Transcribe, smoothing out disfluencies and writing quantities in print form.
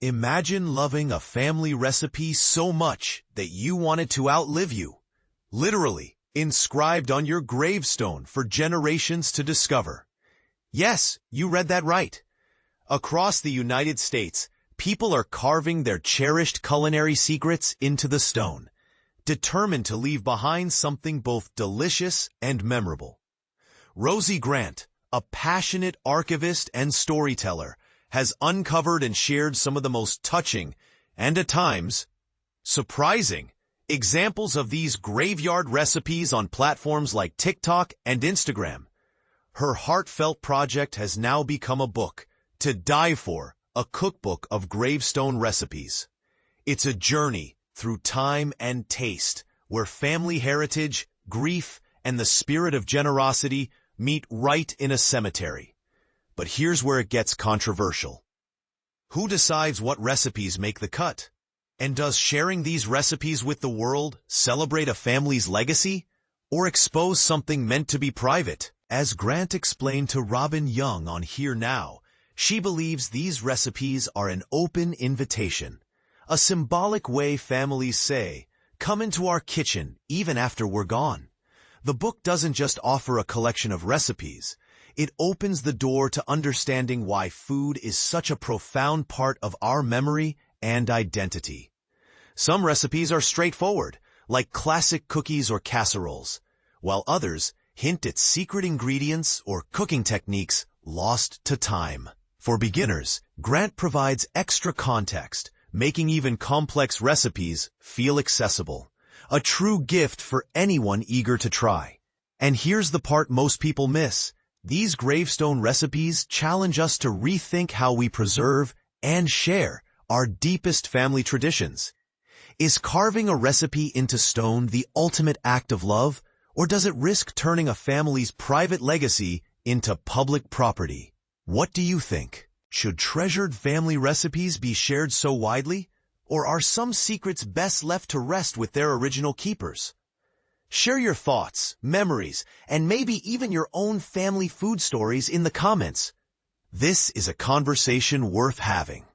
Imagine loving a family recipe so much that you want it to outlive you. Literally, inscribed on your gravestone for generations to discover. Yes, you read that right. Across the United States, people are carving their cherished culinary secrets into the stone, determined to leave behind something both delicious and memorable. Rosie Grant, a passionate archivist and storyteller, has uncovered and shared some of the most touching and, at times, surprising examples of these graveyard recipes on platforms like TikTok and Instagram. Her heartfelt project has now become a book to die for, a cookbook of gravestone recipes. It's a journey through time and taste, where family heritage, grief, and the spirit of generosity meet right in a cemetery. But here's where it gets controversial. Who decides what recipes make the cut? And does sharing these recipes with the world celebrate a family's legacy, or expose something meant to be private? As Grant explained to Robin Young on Here Now, she believes these recipes are an open invitation, a symbolic way families say, "Come into our kitchen even after we're gone." The book doesn't just offer a collection of recipes. It opens the door to understanding why food is such a profound part of our memory and identity. Some recipes are straightforward, like classic cookies or casseroles, while others hint at secret ingredients or cooking techniques lost to time. For beginners, Grant provides extra context, making even complex recipes feel accessible. A true gift for anyone eager to try. And here's the part most people miss. These gravestone recipes challenge us to rethink how we preserve and share our deepest family traditions. Is carving a recipe into stone the ultimate act of love, or does it risk turning a family's private legacy into public property? What do you think? Should treasured family recipes be shared so widely, or are some secrets best left to rest with their original keepers? Share your thoughts, memories, and maybe even your own family food stories in the comments. This is a conversation worth having.